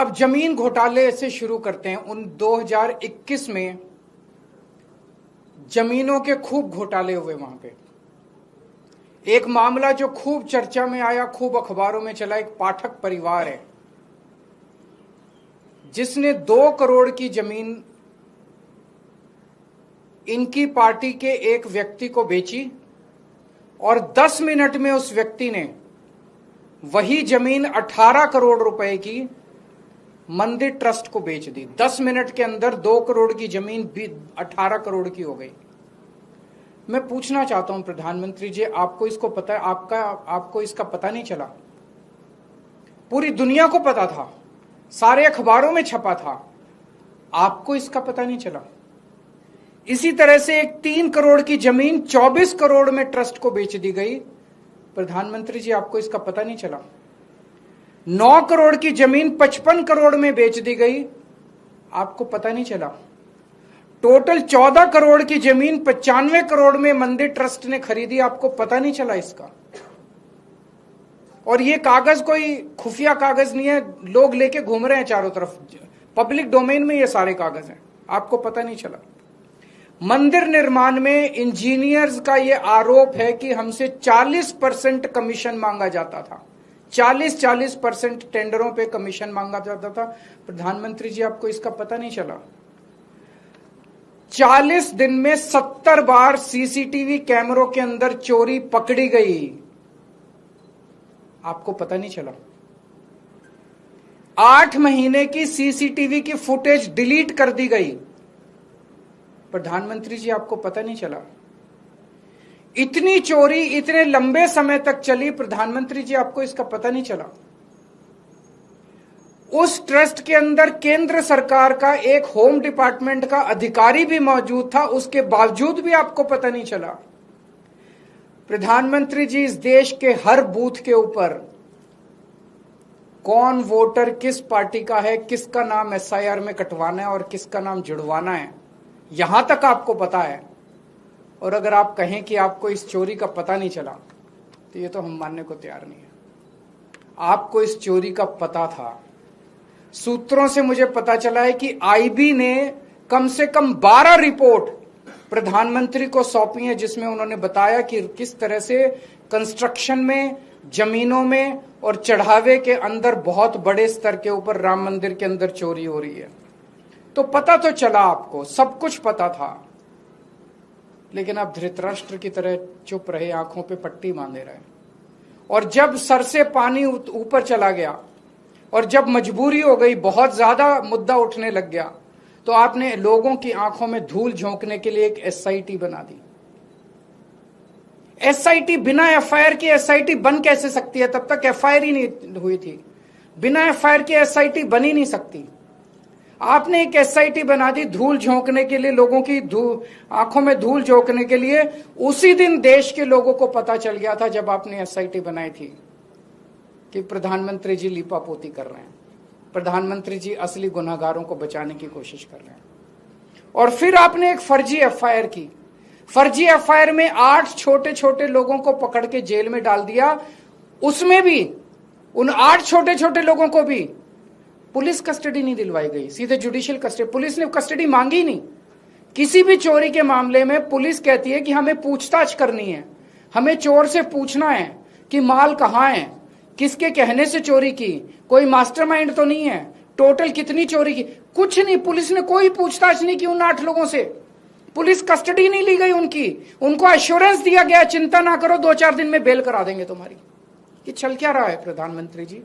अब जमीन घोटाले से शुरू करते हैं। उन 2021 में जमीनों के खूब घोटाले हुए वहां पे। एक मामला जो खूब चर्चा में आया, खूब अखबारों में चला, एक पाठक परिवार है जिसने 2 करोड़ की जमीन इनकी पार्टी के एक व्यक्ति को बेची और 10 मिनट में उस व्यक्ति ने वही जमीन 18 करोड़ रुपए की मंदिर ट्रस्ट को बेच दी। 10 मिनट के अंदर 2 करोड़ की जमीन 18 करोड़ की हो गई। मैं पूछना चाहता हूं प्रधानमंत्री जी, आपको इसको पता है? आपको इसका पता नहीं चला? पूरी दुनिया को पता था, सारे अखबारों में छपा था, आपको इसका पता नहीं चला? इसी तरह से एक 3 करोड़ की जमीन 24 करोड़ में ट्रस्ट को बेच दी गई। प्रधानमंत्री जी, आपको इसका पता नहीं चला? 9 करोड़ की जमीन 55 करोड़ में बेच दी गई, आपको पता नहीं चला? टोटल 14 करोड़ की जमीन 95 करोड़ में मंदिर ट्रस्ट ने खरीदी, आपको पता नहीं चला इसका? और ये कागज कोई खुफिया कागज नहीं है, लोग लेके घूम रहे हैं चारों तरफ, पब्लिक डोमेन में ये सारे कागज हैं, आपको पता नहीं चला? मंदिर निर्माण में इंजीनियर्स का ये आरोप है कि हमसे 40% कमीशन मांगा जाता था। 40% टेंडरों पे कमीशन मांगा जाता था। प्रधानमंत्री जी, आपको इसका पता नहीं चला? 40 दिन में 70 बार सीसीटीवी कैमरों के अंदर चोरी पकड़ी गई, आपको पता नहीं चला? 8 महीने की सीसीटीवी की फुटेज डिलीट कर दी गई, प्रधानमंत्री जी, आपको पता नहीं चला? इतनी चोरी इतने लंबे समय तक चली, प्रधानमंत्री जी, आपको इसका पता नहीं चला? उस ट्रस्ट के अंदर केंद्र सरकार का एक होम डिपार्टमेंट का अधिकारी भी मौजूद था, उसके बावजूद भी आपको पता नहीं चला? प्रधानमंत्री जी, इस देश के हर बूथ के ऊपर कौन वोटर किस पार्टी का है, किसका नाम एसआईआर में कटवाना है और किसका नाम जुड़वाना है, यहां तक आपको पता है। और अगर आप कहें कि आपको इस चोरी का पता नहीं चला, तो ये तो हम मानने को तैयार नहीं है। आपको इस चोरी का पता था। सूत्रों से मुझे पता चला है कि आईबी ने कम से कम 12 रिपोर्ट प्रधानमंत्री को सौंपी है, जिसमें उन्होंने बताया कि किस तरह से कंस्ट्रक्शन में, जमीनों में और चढ़ावे के अंदर बहुत बड़े स्तर के ऊपर राम मंदिर के अंदर चोरी हो रही है। तो पता तो चला, आपको सब कुछ पता था, लेकिन आप धृतराष्ट्र की तरह चुप रहे, आंखों पे पट्टी बांधे रहे। और जब सर से पानी ऊपर चला गया और जब मजबूरी हो गई, बहुत ज्यादा मुद्दा उठने लग गया, तो आपने लोगों की आंखों में धूल झोंकने के लिए एक एसआईटी बना दी। एसआईटी, बिना एफआईआर की एसआईटी बन कैसे सकती है? तब तक एफआईआर ही नहीं हुई थी। बिना एफआईआर की एसआईटी बन ही नहीं सकती। आपने एक एसआईटी बना दी धूल झोंकने के लिए, लोगों की आंखों में धूल झोंकने के लिए। उसी दिन देश के लोगों को पता चल गया था, जब आपने एसआईटी बनाई थी, कि प्रधानमंत्री जी लीपापोती कर रहे हैं, प्रधानमंत्री जी असली गुनहगारों को बचाने की कोशिश कर रहे हैं। और फिर आपने एक फर्जी एफआईआर की। फर्जी एफआईआर में 8 छोटे छोटे लोगों को पकड़ के जेल में डाल दिया। उसमें भी उन 8 छोटे छोटे लोगों को भी पुलिस कस्टडी नहीं दिलवाई गई, सीधे जुडिशियल कस्टडी। पुलिस ने कस्टडी मांगी नहीं। किसी भी चोरी के मामले में पुलिस कहती है कि हमें पूछताछ करनी है, हमें चोर से पूछना है कि माल कहां है, किसके कहने से चोरी की, कोई मास्टरमाइंड तो नहीं है, टोटल कितनी चोरी की, कुछ नहीं। पुलिस ने कोई पूछताछ नहीं की उन 8 लोगों से। पुलिस कस्टडी नहीं ली गई उनकी। उनको एश्योरेंस दिया गया, चिंता ना करो, 2-4 दिन में बेल करा देंगे तुम्हारी। ये चल क्या रहा है प्रधानमंत्री जी?